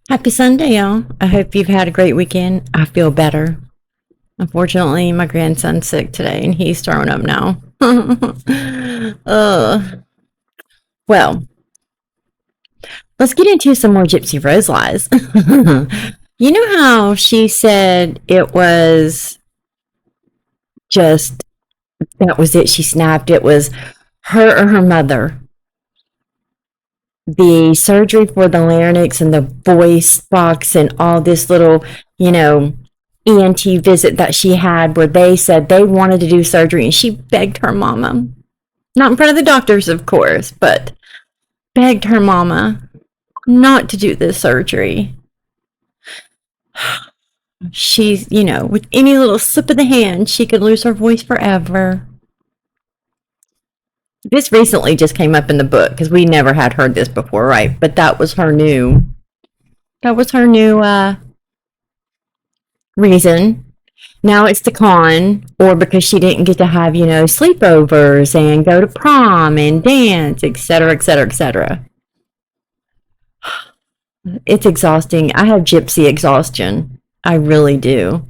Happy Sunday, y'all. I hope you've had a great weekend. I feel better. Unfortunately, my grandson's sick today and he's throwing up now. uh, well, let's get into some more Gypsy Rose lies. You know how she said it was just, that was it, she snapped, it was her or her mother. The surgery for the larynx and the voice box and all this little, ENT visit that she had where they said they wanted to do surgery and she begged her mama, not in front of the doctors, of course, but begged her mama not to do this surgery. She's, with any little slip of the hand, she could lose her voice forever. This recently just came up in the book because we never had heard this before, right? But that was her new reason. Now it's the con, or because she didn't get to have, sleepovers and go to prom and dance, etc., etc., etc. It's exhausting. I have gypsy exhaustion. I really do.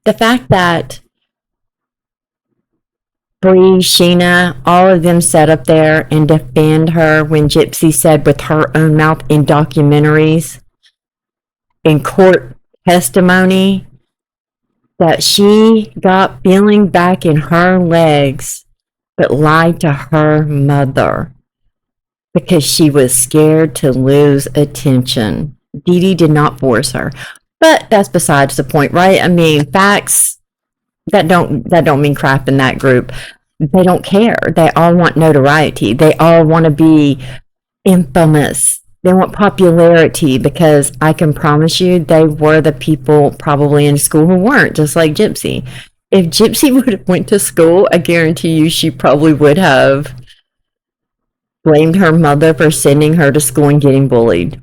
The fact that Bree, Sheena, all of them sat up there and defend her when Gypsy said with her own mouth in documentaries, in court testimony, that she got feeling back in her legs but lied to her mother because she was scared to lose attention. Dee Dee did not force her. But that's besides the point, right? I mean, facts that don't mean crap in that group. They don't care. They all want notoriety. They all want to be infamous. They want popularity because I can promise you they were the people probably in school who weren't, just like Gypsy. If Gypsy would have went to school, I guarantee you she probably would have blamed her mother for sending her to school and getting bullied.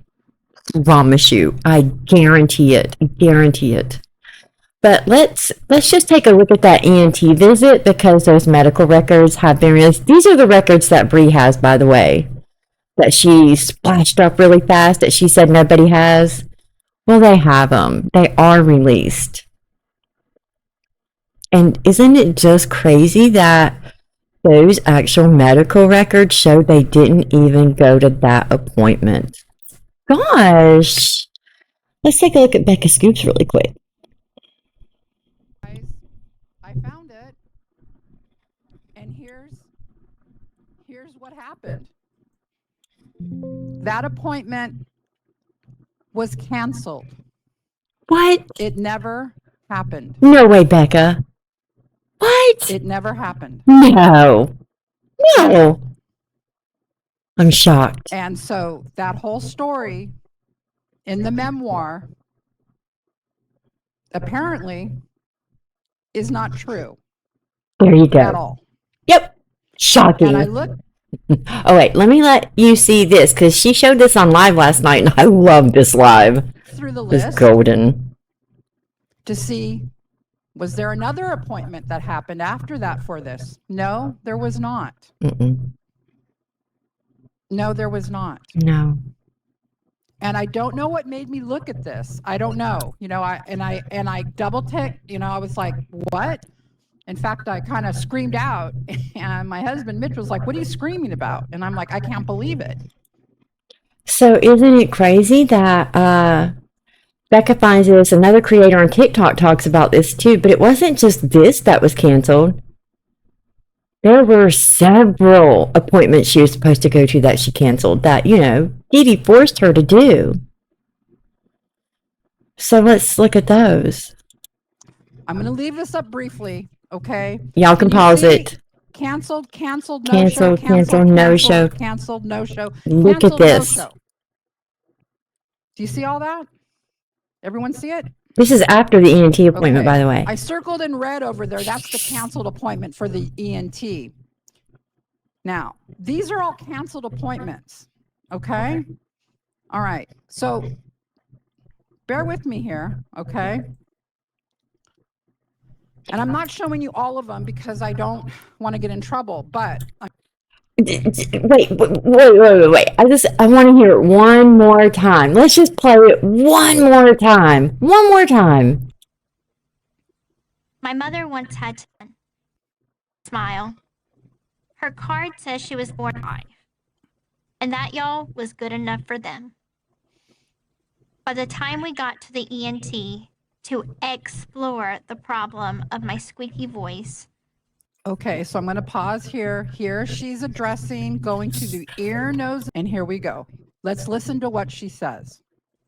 Promise you. I guarantee it. I guarantee it. But let's just take a look at that ENT visit because those medical records have been released. These are the records that Bree has, by the way, that she splashed up really fast that she said nobody has. Well, they have them. They are released. And isn't it just crazy that those actual medical records show they didn't even go to that appointment? Gosh. Let's take a look at Becca Scoops really quick. I found it, and here's what happened. That appointment was canceled. What? It never happened. No way, Becca. What? It never happened. No. No. I'm shocked. And so that whole story in the memoir apparently is not true. There you go. At all. Yep. Shocking. And I looked. Oh, wait. Let me let you see this because she showed this on live last night and I love this live. Through the list. It's golden. To see, was there another appointment that happened after that for this? No, there was not. Mm-mm. No, there was not. No. And I don't know what made me look at this. I don't know. I double ticked, I was like, what? In fact, I kind of screamed out and my husband Mitch was like, what are you screaming about? And I'm like, I can't believe it. So isn't it crazy that Becca finds this? Another creator on TikTok talks about this too, but it wasn't just this that was canceled. There were several appointments she was supposed to go to that she canceled that, Dee Dee forced her to do. So let's look at those. I'm going to leave this up briefly, okay? Y'all can pause it. Canceled, no show, no show. Canceled, no show. Look at this. No. Do you see all that? Everyone see it? This is after the ENT appointment, by the way. I circled in red over there. That's the canceled appointment for the ENT. Now, these are all canceled appointments, okay? All right. So bear with me here, okay? And I'm not showing you all of them because I don't want to get in trouble, but Wait. I want to hear it one more time. Let's just play it one more time. One more time. My mother once had to smile. Her card says she was born alive. And that, y'all, was good enough for them. By the time we got to the ENT to explore the problem of my squeaky voice. Okay, so I'm going to pause here. Here she's addressing going to the ear, nose, and here we go. Let's listen to what she says.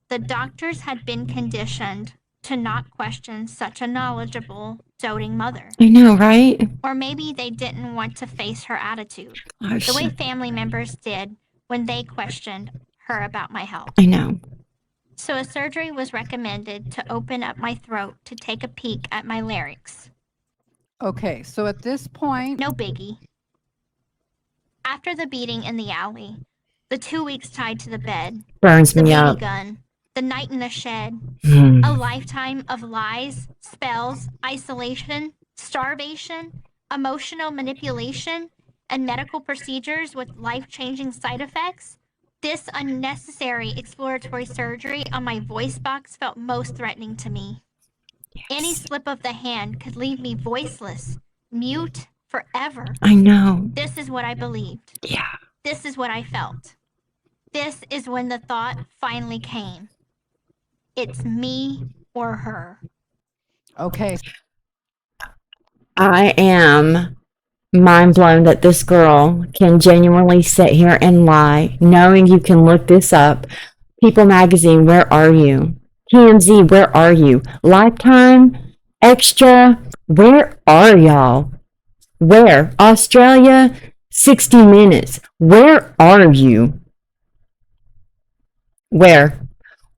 The doctors had been conditioned to not question such a knowledgeable, doting mother. I know, right? Or maybe they didn't want to face her attitude, Oh, the way family members did when they questioned her about my health. I know. So a surgery was recommended to open up my throat to take a peek at my larynx. Okay, so at this point, No biggie. After the beating in the alley, the 2 weeks tied to the bed, Burns the me BB up. gun, the night in the shed, Hmm. a lifetime of lies, spells, isolation, starvation, emotional manipulation, and medical procedures with life-changing side effects. This unnecessary exploratory surgery on my voice box felt most threatening to me. Any slip of the hand could leave me voiceless, mute forever. I know. This is what I believed. Yeah. This is what I felt. This is when the thought finally came. It's me or her. okay, I am mind blown that this girl can genuinely sit here and lie, knowing you can look this up. People Magazine, where are you? TMZ, where are you? Lifetime, Extra, where are y'all? Where? Australia, 60 Minutes, where are you? Where?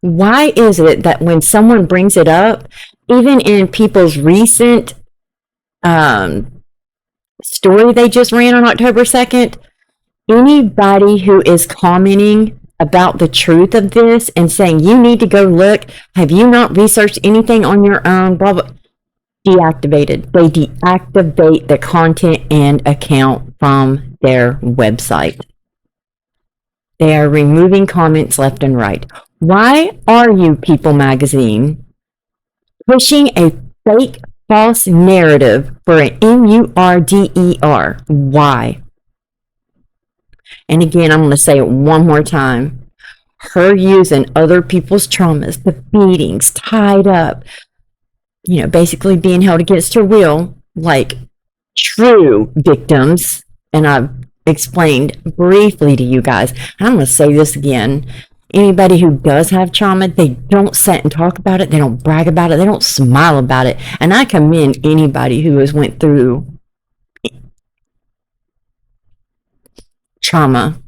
Why is it that when someone brings it up, even in people's recent story they just ran on October 2nd, anybody who is commenting about the truth of this and saying, you need to go look, have you not researched anything on your own, blah, blah, deactivated. They deactivate the content and account from their website. They are removing comments left and right. Why are you, People Magazine, pushing a fake false narrative for an MURDER? Why? And again, I'm going to say it one more time. Her using other people's traumas, the beatings, tied up, basically being held against her will, like true victims. And I've explained briefly to you guys. I'm going to say this again. Anybody who does have trauma, they don't sit and talk about it. They don't brag about it. They don't smile about it. And I commend anybody who has went through trauma,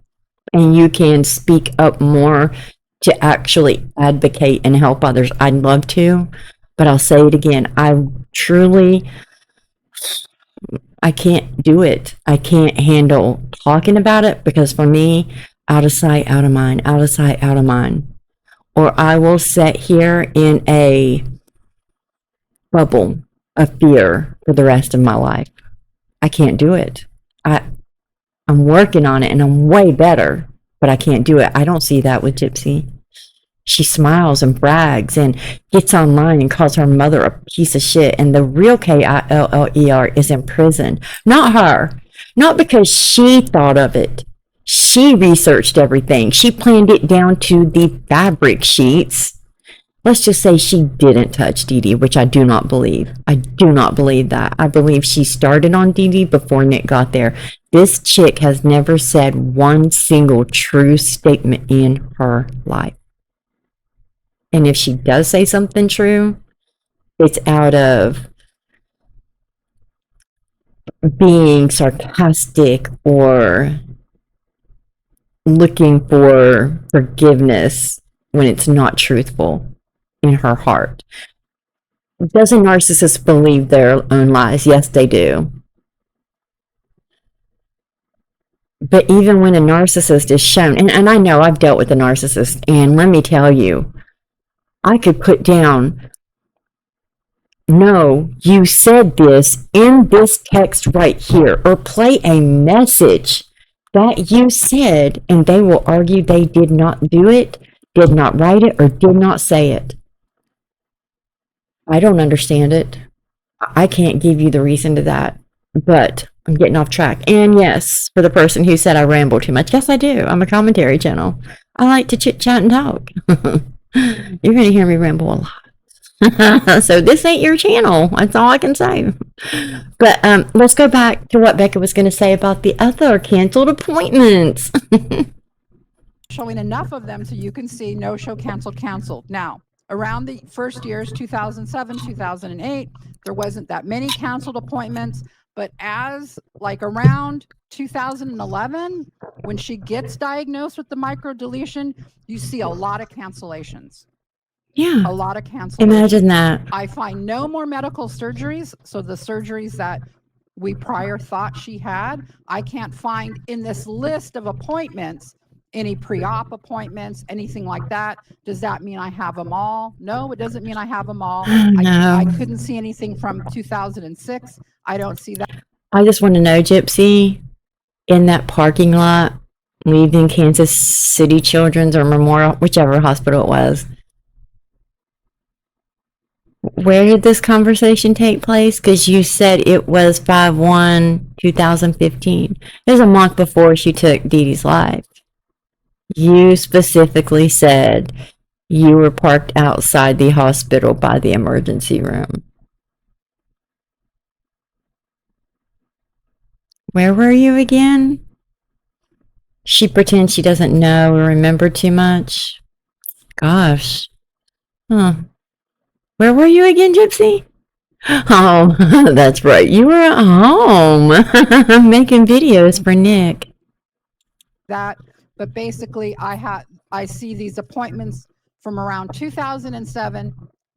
and you can speak up more to actually advocate and help others. I'd love to, but I'll say it again. I can't do it. I can't handle talking about it, because for me, out of sight, out of mind, out of sight, out of mind. Or I will sit here in a bubble of fear for the rest of my life. I can't do it. I'm working on it and I'm way better, but I can't do it. I don't see that with Gypsy. She smiles and brags and gets online and calls her mother a piece of shit. And the real KILLER is in prison. Not her. Not because she thought of it. She researched everything. She planned it down to the fabric sheets. Let's just say she didn't touch Dee Dee, which I do not believe. I do not believe that. I believe she started on Dee Dee before Nick got there. This chick has never said one single true statement in her life. And if she does say something true, it's out of being sarcastic or looking for forgiveness when it's not truthful in her heart. Does a narcissist believe their own lies? Yes, they do. But even when a narcissist is shown, and I know I've dealt with a narcissist, and let me tell you, I could put down, no, you said this in this text right here, or play a message that you said, and they will argue they did not do it, did not write it, or did not say it. I don't understand it. I can't give you the reason to that, but I'm getting off track. And yes, for the person who said I ramble too much, yes, I do. I'm a commentary channel. I like to chit chat and talk. You're going to hear me ramble a lot. So this ain't your channel. That's all I can say. But let's go back to what Becca was going to say about the other canceled appointments. Showing enough of them so you can see no show, canceled. Now, around the first years, 2007, 2008, there wasn't that many canceled appointments. But as like around 2011, when she gets diagnosed with the microdeletion, you see a lot of cancellations. Yeah. A lot of cancellations. Imagine that. I find no more medical surgeries. So the surgeries that we prior thought she had, I can't find in this list of appointments any pre-op appointments, anything like that. Does that mean I have them all? No, it doesn't mean I have them all. No. I couldn't see anything from 2006. I don't see that. I just want to know, Gypsy, in that parking lot, leaving Kansas City Children's or Memorial, whichever hospital it was, where did this conversation take place? Because you said it was 5/1/2015. It was a month before she took Dee Dee's life. You specifically said you were parked outside the hospital by the emergency room. Where were you again? She pretends she doesn't know or remember too much. Gosh. Huh. Where were you again, Gypsy? Oh, that's right. You were at home making videos for Nick. But basically I see these appointments from around 2007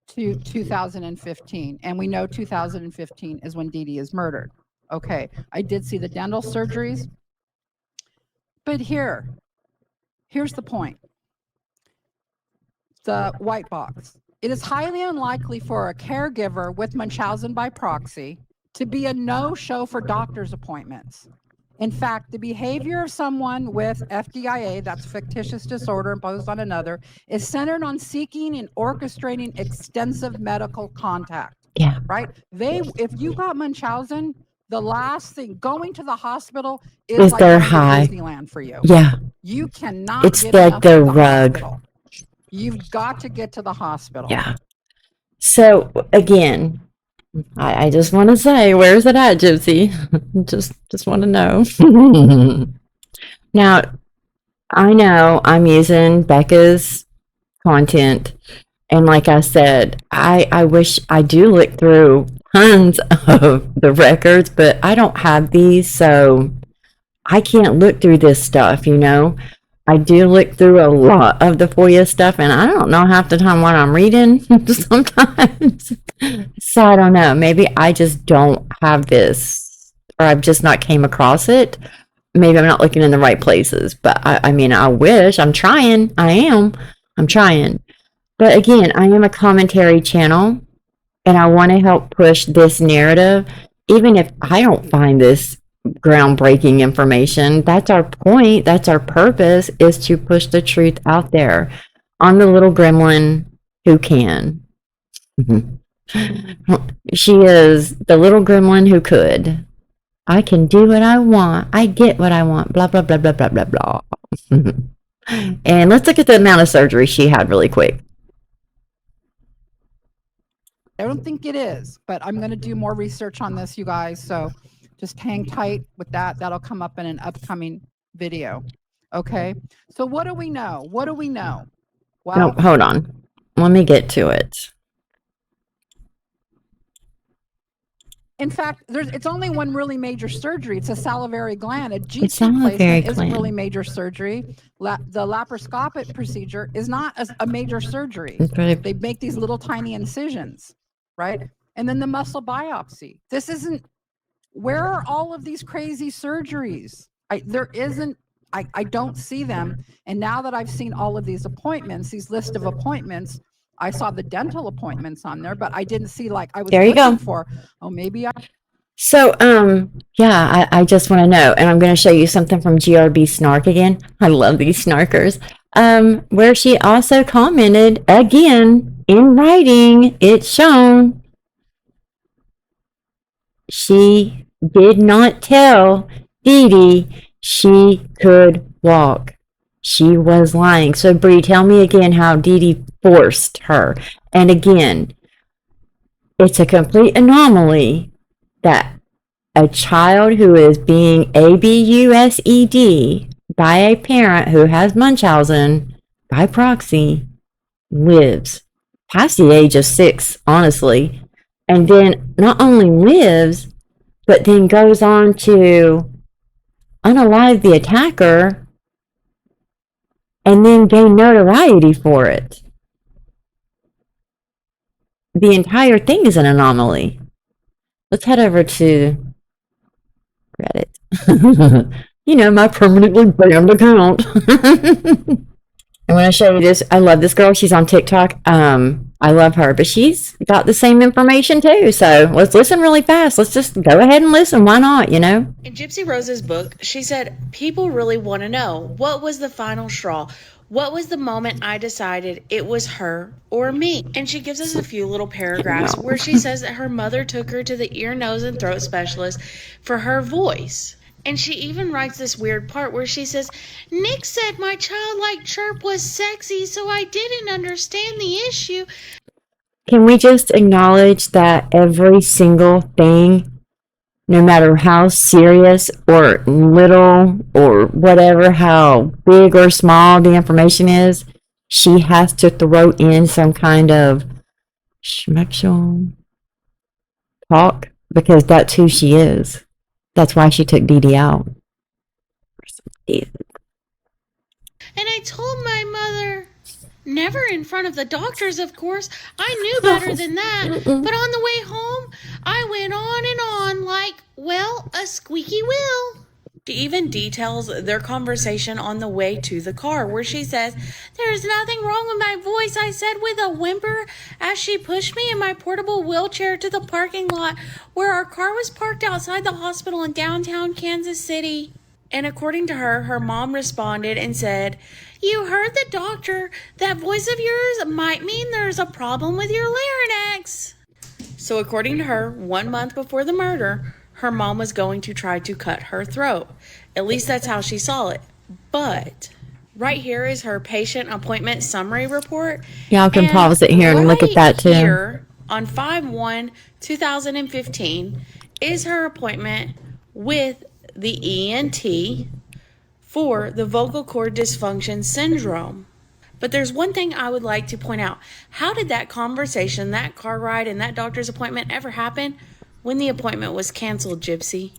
to 2015. And we know 2015 is when Dee Dee is murdered. Okay. I did see the dental surgeries. But here's the point. The white box. It is highly unlikely for a caregiver with Munchausen by proxy to be a no-show for doctor's appointments. In fact, the behavior of someone with FDIA, that's fictitious disorder imposed on another, is centered on seeking and orchestrating extensive medical contact. Yeah. Right? If you got Munchausen, the last thing going to the hospital is like their going to high. Disneyland for you. Yeah. You cannot. It's get like enough the to rug. hospital. You've got to get to the hospital. Yeah. So again, I just want to say, where's it at, Gypsy? just want to know. Now, I know I'm using Becca's content, and like I said, I wish I do look through tons of the records, but I don't have these, so I can't look through this stuff, you know. I do look through a lot of the FOIA stuff, and I don't know half the time what I'm reading sometimes. So I don't know. Maybe I just don't have this, or I've just not came across it. Maybe I'm not looking in the right places, but I mean, I wish. I'm trying. I'm trying. But again, I am a commentary channel, and I want to help push this narrative, even if I don't find this groundbreaking information. That's our point. That's our purpose, is to push the truth out there on the little gremlin who can. She is the little gremlin who could. I can do what I want. I get what I want. Blah, blah, blah, blah, blah, blah, blah. And let's look at the amount of surgery she had really quick. I don't think it is, but I'm going to do more research on this, you guys. So just hang tight with that. That'll come up in an upcoming video. Okay. So what do we know? Well, No, hold on. Let me get to it. in fact, it's only one really major surgery. It's a salivary gland. A Gypsy salivary placement is gland. really major surgery. The laparoscopic procedure is not a major surgery. They make these little tiny incisions, right? And then the muscle biopsy. This isn't. Where are all of these crazy surgeries? I don't see them. And now that I've seen all of these appointments, these list of appointments, I saw the dental appointments on there, but I didn't see, like, I was There you looking go. for, oh, maybe So, yeah, I just want to know, and I'm going to show you something from GRBsnark again. I love these snarkers. Where she also commented again in writing, it's shown she did not tell Dee Dee she could walk. She was lying. So, Bree, tell me again how Dee Dee forced her. And again, it's a complete anomaly that a child who is being abused by a parent who has Munchausen by proxy lives past the age of 6, honestly, and then not only lives, but then goes on to unalive the attacker and then gain notoriety for it. The entire thing is an anomaly. Let's head over to Reddit. You know, my permanently banned account. I want to show you this. I love this girl. She's on TikTok. I love her, but she's got the same information too. So let's listen really fast. Let's just go ahead and listen. Why not, you know? In Gypsy Rose's book, she said, people really want to know, what was the final straw? What was the moment I decided it was her or me? And she gives us a few little paragraphs where she says that her mother took her to the ear, nose, and throat specialist for her voice. And she even writes this weird part where she says, Nick said my childlike chirp was sexy, so I didn't understand the issue. Can we just acknowledge that every single thing, no matter how serious or little or whatever, how big or small the information is, she has to throw in some kind of schmexual talk because that's who she is. That's why she took Dee Dee out. And I told my mother, never in front of the doctors, of course. I knew better than that. But on the way home, I went on and on like, well, a squeaky wheel. She even details their conversation on the way to the car, where she says, there's nothing wrong with my voice, I said with a whimper as she pushed me in my portable wheelchair to the parking lot where our car was parked outside the hospital in downtown Kansas City. And according to her, her mom responded and said, you heard the doctor. That voice of yours might mean there's a problem with your larynx. So according to her, 1 month before the murder, her mom was going to try to cut her throat. At least that's how she saw it. But right here is her patient appointment summary report. Y'all can pause it here and look at that too. Here on 5/1/2015 is her appointment with the ENT for the vocal cord dysfunction syndrome. But there's one thing I would like to point out. How did that conversation, that car ride, and that doctor's appointment ever happen when the appointment was canceled, Gypsy?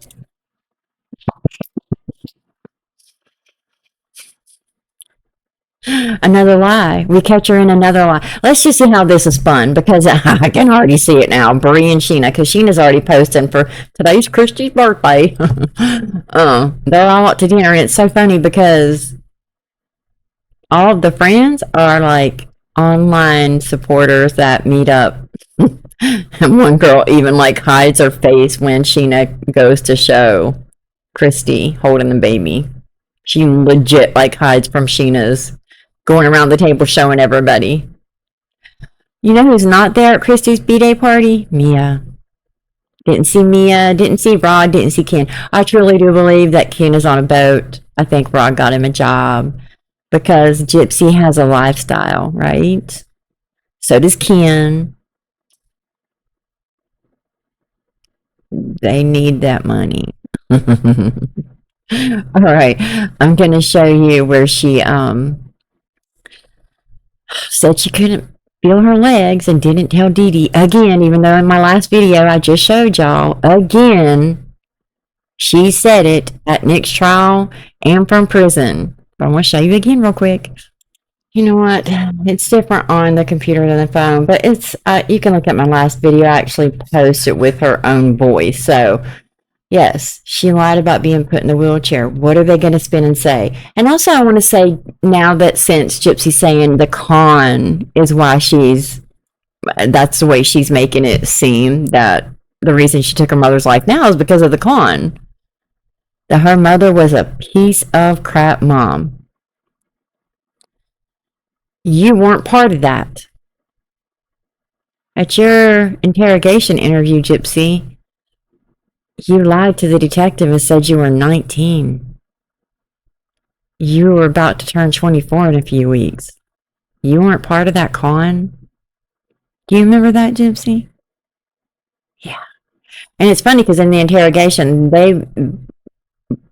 Another lie. We catch her in another lie. Let's just see how this is fun because I can already see it now. Bree and Sheena, because Sheena's already posting for today's Kristy's birthday. They're all out to dinner. And it's so funny because all of the friends are like online supporters that meet up. And one girl even like hides her face when Sheena goes to show Kristy holding the baby. She legit like hides from Sheena's going around the table showing everybody. You know who's not there at Kristy's B-Day party? Mia. Didn't see Mia, didn't see Rod, didn't see Ken. I truly do believe that Ken is on a boat. I think Rod got him a job because Gypsy has a lifestyle, right? So does Ken. They need that money. All right, I'm going to show you where she said she couldn't feel her legs and didn't tell Dee Dee again, even though in my last video I just showed y'all again. She said it at Nick's trial and from prison. But I want to show you again real quick. You know what? It's different on the computer than the phone, but it's you can look at my last video. I actually posted it with her own voice. So yes, she lied about being put in the wheelchair. What are they going to spin and say? And also I want to say now that since Gypsy's saying the con is why that's the way she's making it seem that the reason she took her mother's life now is because of the con. That her mother was a piece of crap mom. You weren't part of that. At your interrogation interview, Gypsy, you lied to the detective and said you were 19. You were about to turn 24 in a few weeks. You weren't part of that con? Do you remember that, Gypsy? Yeah. And it's funny because in the interrogation, they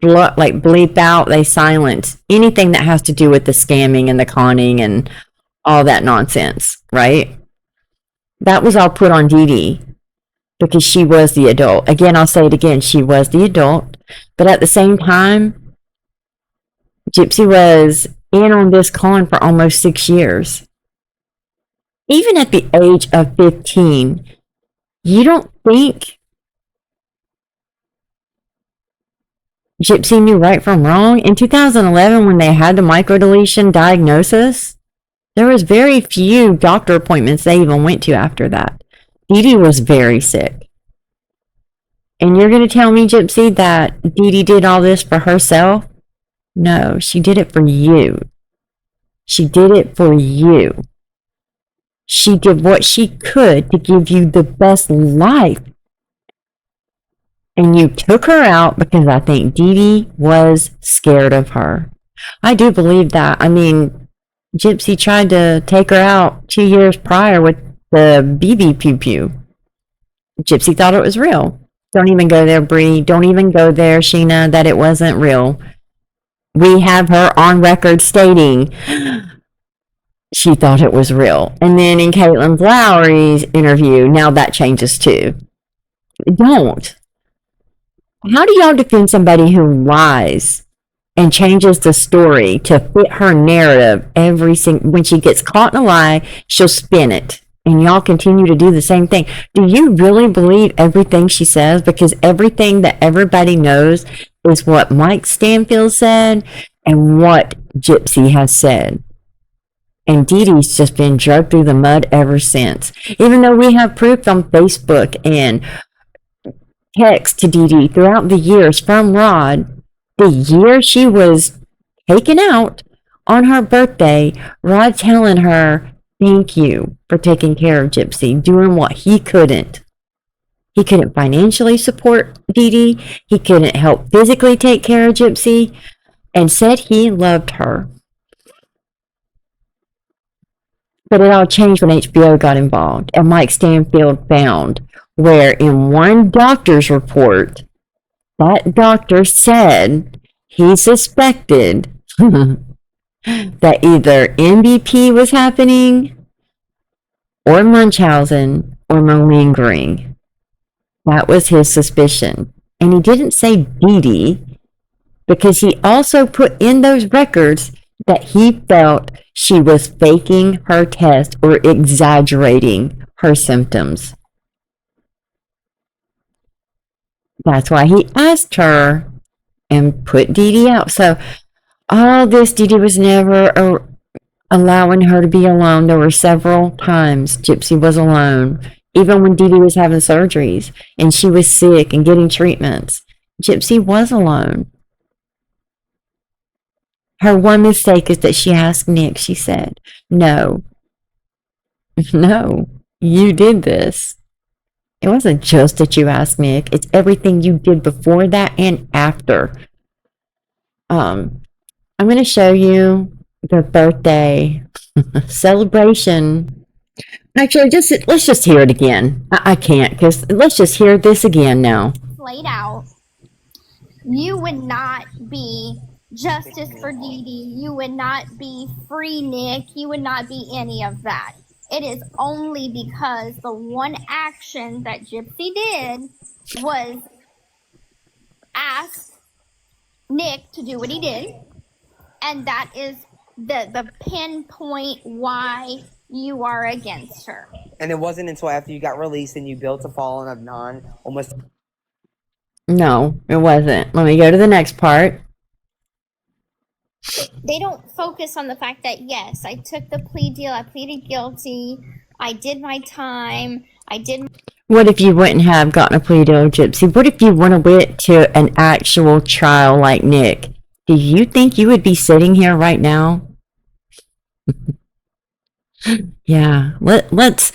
bleep out, they silence anything that has to do with the scamming and the conning and all that nonsense, right? That was all put on Dee Dee because she was the adult. Again, I'll say it again, she was the adult. But at the same time, Gypsy was in on this con for almost 6 years. Even at the age of 15, you don't think Gypsy knew right from wrong? In 2011, when they had the microdeletion diagnosis, there was very few doctor appointments they even went to after that. Dee Dee was very sick. And you're going to tell me, Gypsy, that Dee Dee did all this for herself? No, she did it for you. She did it for you. She did what she could to give you the best life. And you took her out because I think Dee Dee was scared of her. I do believe that. I mean, Gypsy tried to take her out 2 years prior with the BB pew pew. Gypsy thought it was real. Don't even go there, Bree. Don't even go there, Sheena, that it wasn't real. We have her on record stating she thought it was real. And then in Caitlin Lowry's interview, now that changes too. Don't. How do y'all defend somebody who lies and changes the story to fit her narrative when she gets caught in a lie, she'll spin it. And y'all continue to do the same thing. Do you really believe everything she says? Because everything that everybody knows is what Mike Stanfield said and what Gypsy has said. And Dee Dee's just been dragged through the mud ever since. Even though we have proof on Facebook and text to Dee Dee throughout the years from Rod, the year she was taken out on her birthday, Rod telling her, thank you for taking care of Gypsy, doing what he couldn't. He couldn't financially support Dee Dee. He couldn't help physically take care of Gypsy, and said he loved her. But it all changed when HBO got involved, and Mike Stanfield found where in one doctor's report, that doctor said he suspected that either MVP was happening or Munchausen or malingering. That was his suspicion. And he didn't say Dee Dee because he also put in those records that he felt she was faking her test or exaggerating her symptoms. That's why he asked her and put Dee Dee out. So all this, Dee Dee was never allowing her to be alone. There were several times Gypsy was alone, even when Dee Dee was having surgeries and she was sick and getting treatments. Gypsy was alone. Her one mistake is that she asked Nick, she said, no, you did this. It wasn't just that you asked Nick. It's everything you did before that and after. I'm going to show you the birthday celebration. Actually, let's just hear it again. I can't, because let's just hear this again now. Laid out, you would not be justice for Dee Dee. You would not be free Nick. You would not be any of that. It is only because the one action that Gypsy did was ask Nick to do what he did. And that is the pinpoint why you are against her. And it wasn't until after you got released and you built a following of almost. No, it wasn't. Let me go to the next part. They don't focus on the fact that, yes, I took the plea deal, I pleaded guilty, I did my time. I did. What if you wouldn't have gotten a plea deal, Gypsy? What if you went away to an actual trial like Nick? Do you think you would be sitting here right now? Yeah. Let's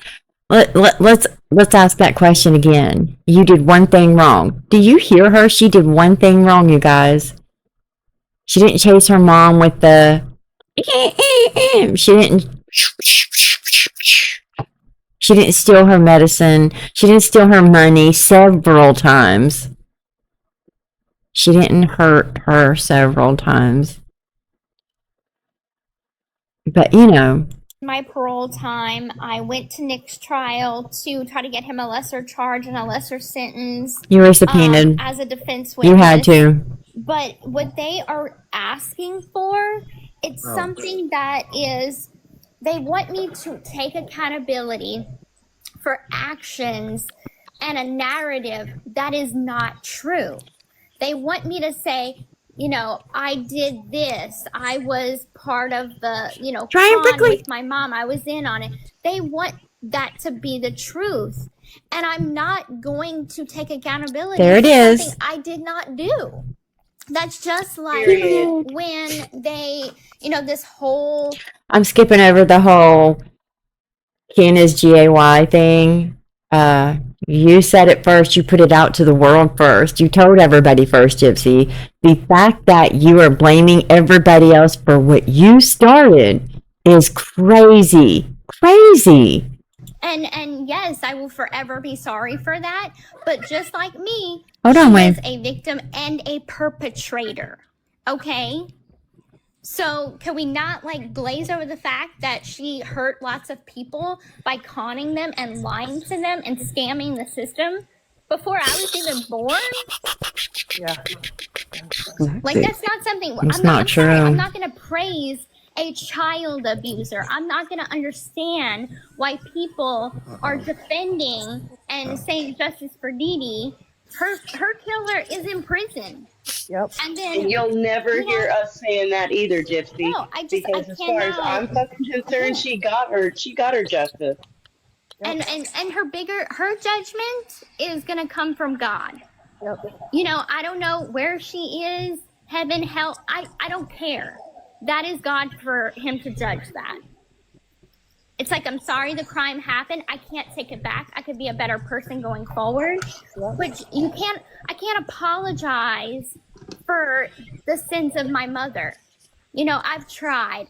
ask that question again. You did one thing wrong. Do you hear her? She did one thing wrong, you guys. She didn't chase her mom with the. She didn't. She didn't steal her medicine. She didn't steal her money several times. She didn't hurt her several times. But, you know. My parole time. I went to Nick's trial to try to get him a lesser charge and a lesser sentence. You were subpoenaed. As a defense witness. You had to. But what they are asking for, it's something that is, they want me to take accountability for actions and a narrative that is not true. They want me to say, you know, I did this. I was part of the, you know, con with my mom. I was in on it. They want that to be the truth. And I'm not going to take accountability there it for is. something I did not do. That's just like when they, you know, this whole... I'm skipping over the whole Ken is GAY thing. You said it first. You put it out to the world first. You told everybody first, Gypsy. The fact that you are blaming everybody else for what you started is crazy. Crazy. And yes, I will forever be sorry for that. But just like me, Hold on, she Wayne. is a victim and a perpetrator. Okay? So can we not like glaze over the fact that she hurt lots of people by conning them and lying to them and scamming the system before I was even born? Yeah. Like that's not something. It's not true. I'm not going to praise a child abuser. I'm not going to understand why people are defending and saying justice for Dee Dee. Her killer is in prison. Yep. And then And you'll never hear us saying that either, Gypsy. No, because as far as I'm fucking concerned, she got her justice. And her judgment is gonna come from God. Yep. You know, I don't know where she is, heaven, hell, I don't care. That is God for him to judge that. It's like, I'm sorry the crime happened. I can't take it back. I could be a better person going forward. Which I can't apologize for the sins of my mother. You know, I've tried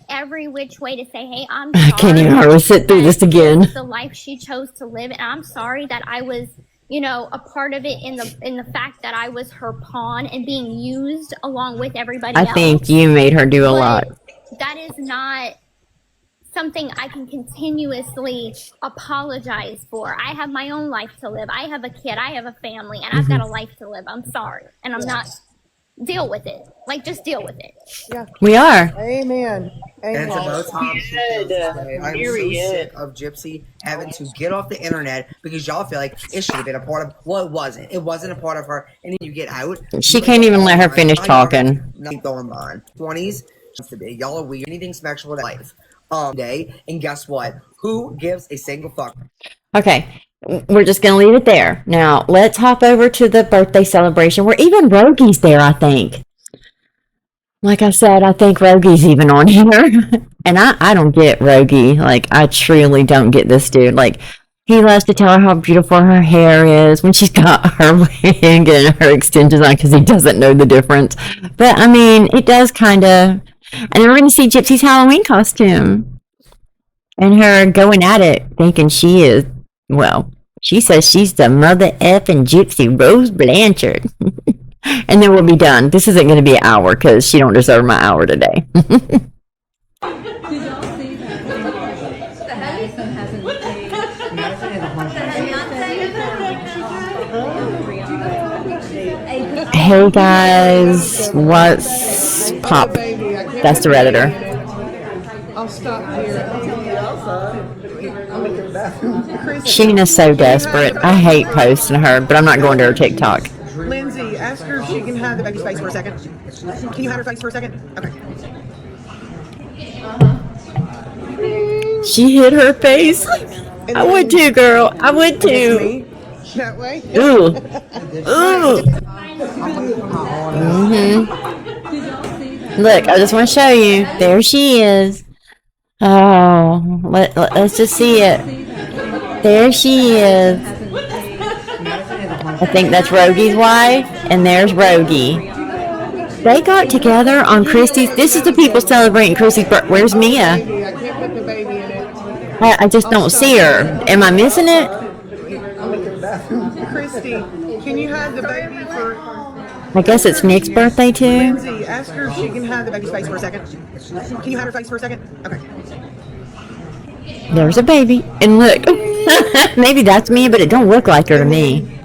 every which way to say, hey, I'm sorry. I can't even hardly sit through this again. The life she chose to live, and I'm sorry that I was, you know, a part of it in the fact that I was her pawn and being used along with everybody else. I think you made her do a lot. That is not something I can continuously apologize for. I have my own life to live. I have a kid. I have a family, and I've got a life to live. I'm sorry, and I'm not. Deal with it. Like, just deal with it. Yeah. We are. Amen. And to both times, I'm so sick of Gypsy having to get off the internet because y'all feel like it should have been a part of. Well, it wasn't. It wasn't a part of her. And then you get out. She can't even let her finish talking. Nothing going on. 20s. Y'all are weird. Anything sexual in life. Day. And guess what? Who gives a single fuck? Okay. We're just going to leave it there. Now, let's hop over to the birthday celebration where even Rogie's there, I think. Like I said, I think Rogie's even on here. And I don't get Rogie. Like, I truly don't get this dude. Like, he loves to tell her how beautiful her hair is when she's got her wig and her extensions on because he doesn't know the difference. But, I mean, it does kind of... And then we're going to see Gypsy's Halloween costume. And her going at it, thinking she is... Well, she says she's the mother effing Gypsy Rose Blanchard. And then we'll be done. This isn't going to be an hour because she don't deserve my hour today. Hey guys, what's pop? That's the Redditor. I'll stop here. Sheena's so desperate. I hate posting her, but I'm not going to her TikTok. Lindsay, ask her if she can have the Becky's face for a second. Can you have her face for a second? Okay. She hit her face. I would too, girl. I would too. Me? That way? Ooh. Ooh. Look, I just want to show you. There she is. Oh, let's just see it. There she is. I think that's Rogie's wife, and there's Rogie. They got together on Kristy's. This is the people celebrating Kristy's birthday. Where's Mia? I can't put the baby in it. I just don't see her. Am I missing it? Kristy, can you have the baby for I guess it's Nick's birthday too. Lindsay? Ask her if she can have the baby's face for a second. Can you have her face for a second? Okay. There's a baby, and look, maybe that's me, but it don't look like her to me.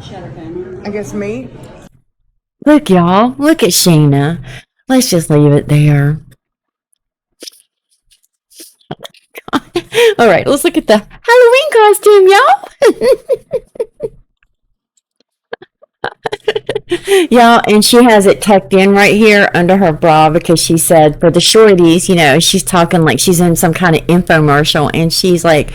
I guess me. Look, y'all, look at Shayna. Let's just leave it there. All right, let's look at the Halloween costume, y'all. Y'all, and she has it tucked in right here under her bra because she said for the shorties, you know, she's talking like she's in some kind of infomercial, and she's like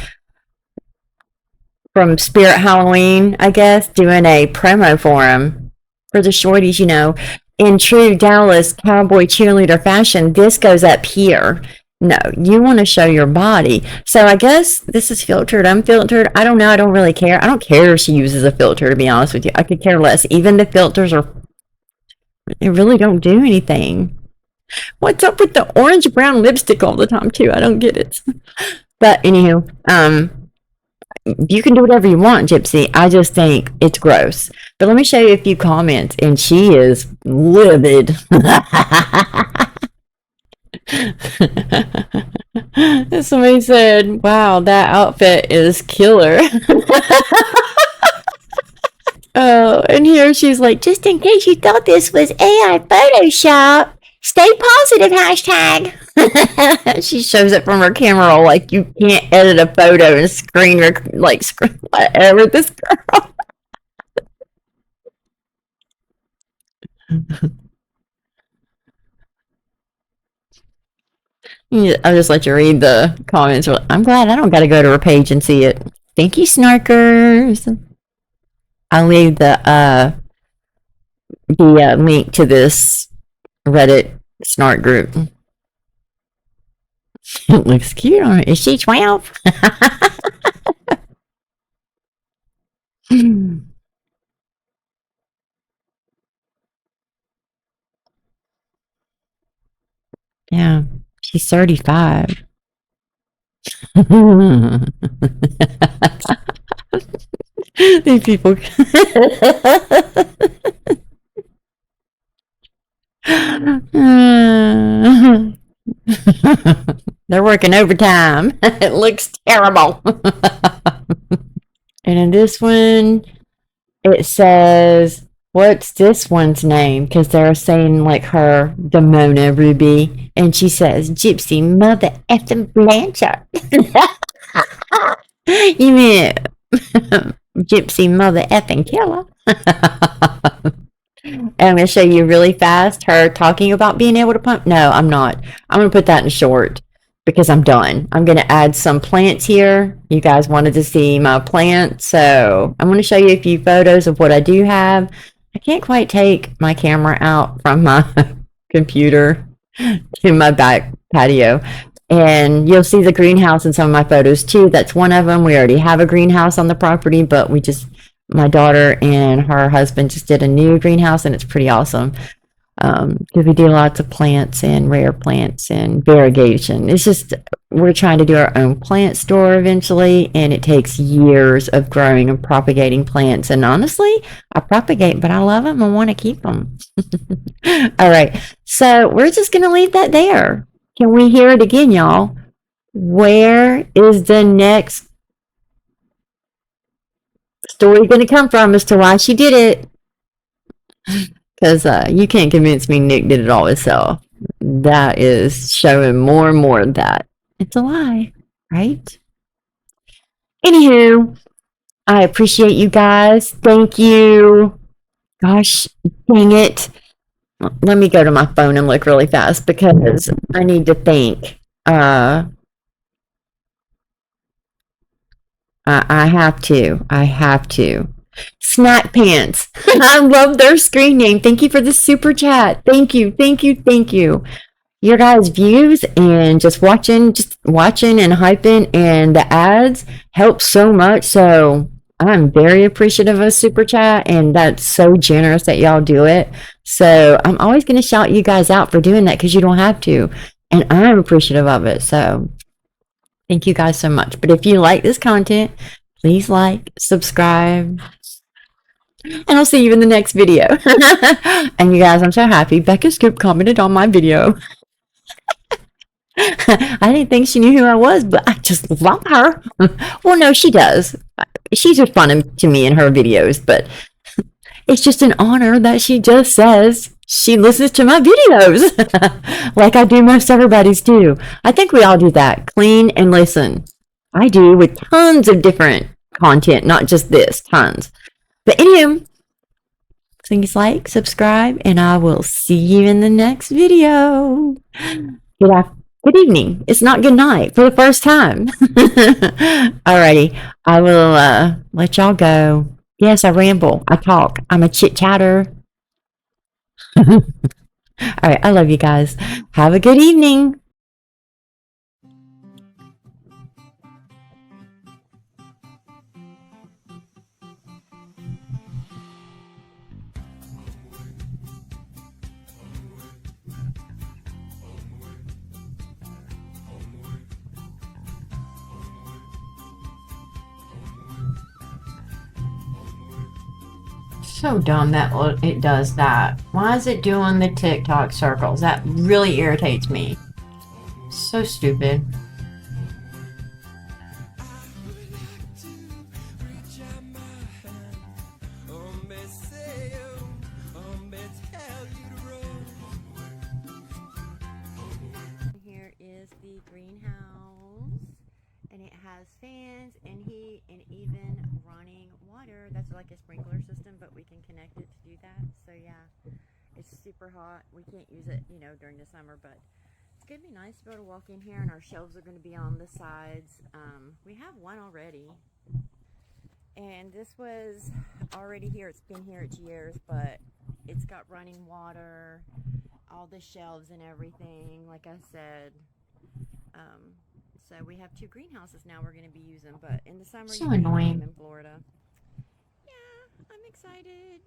from Spirit Halloween, I guess, doing a promo for him for the shorties, you know. In true Dallas cowboy cheerleader fashion, this goes up here. No, you want to show your body. So I guess this is filtered, unfiltered. I don't know. I don't really care. I don't care if she uses a filter, to be honest with you. I could care less. Even the filters they really don't do anything. What's up with the orange brown lipstick all the time too? I don't get it. But anywho, you can do whatever you want, Gypsy. I just think it's gross. But let me show you a few comments, and she is livid. Somebody said, wow, that outfit is killer. Oh, and here she's like, just in case you thought this was AI Photoshop, stay positive hashtag. She shows it from her camera roll like you can't edit a photo and screen whatever this girl. I'll just let you read the comments. I'm glad I don't got to go to her page and see it. Thank you, Snarkers. I'll leave the link to this Reddit Snark group. It looks cute on her. Is she 12? Yeah, she's 35. These people. They're working overtime. It looks terrible. And in this one, it says, what's this one's name? Because they're saying like her Demona Ruby. And she says, Gypsy mother effing Blanchard. You mean Gypsy mother effing killer? And I'm going to show you really fast her talking about being able to pump. No, I'm not. I'm going to put that in short because I'm done. I'm going to add some plants here. You guys wanted to see my plants, so I'm going to show you a few photos of what I do have. I can't quite take my camera out from my computer to my back patio. And you'll see the greenhouse in some of my photos too. That's one of them. We already have a greenhouse on the property, but my daughter and her husband just did a new greenhouse, and it's pretty awesome. Because we do lots of plants and rare plants and variegation. It's just, we're trying to do our own plant store eventually, and it takes years of growing and propagating plants. And honestly, I propagate, but I love them and want to keep them. All right, so we're just going to leave that there. Can we hear it again, y'all? Where is the next story going to come from as to why she did it? Because you can't convince me Nick did it all himself. That is showing more and more of that. It's a lie, right? Anywho, I appreciate you guys. Thank you. Gosh, dang it. Let me go to my phone and look really fast because I need to thank I have to. I have to. Snack Pants. I love their screen name. Thank you for the super chat. Thank you. Thank you. Thank you. Your guys' views and just watching and hyping and the ads help so much. So I'm very appreciative of super chat, and that's so generous that y'all do it. So I'm always going to shout you guys out for doing that because you don't have to, and I'm appreciative of it. So thank you guys so much. But if you like this content, please like, subscribe, and I'll see you in the next video. And you guys, I'm so happy. Becca Scoop commented on my video. I didn't think she knew who I was, but I just love her. Well, no, she does. She's just fun to me in her videos, but it's just an honor that she just says she listens to my videos. Like I do most everybody's too. I think we all do that. Clean and listen. I do with tons of different content, not just this, tons. But anyway, please like, subscribe, and I will see you in the next video. Good evening. It's not good night for the first time. Alrighty. I will let y'all go. Yes, I ramble. I talk. I'm a chit chatter. Alright, I love you guys. Have a good evening. So dumb that it does that. Why is it doing the TikTok circles? That really irritates me. So stupid. Here is the greenhouse, and it has fans and heat and even running water. That's like a sprinkler system, but we can connect it to do that. So yeah, it's super hot. We can't use it, you know, during the summer, but it's gonna be nice to be able to walk in here, and our shelves are gonna be on the sides. We have one already, and this was already here. It's been here 2 years, but it's got running water, all the shelves and everything, like I said. So we have 2 greenhouses now we're going to be using, but in the summer, so annoying in Florida. Yeah, I'm excited.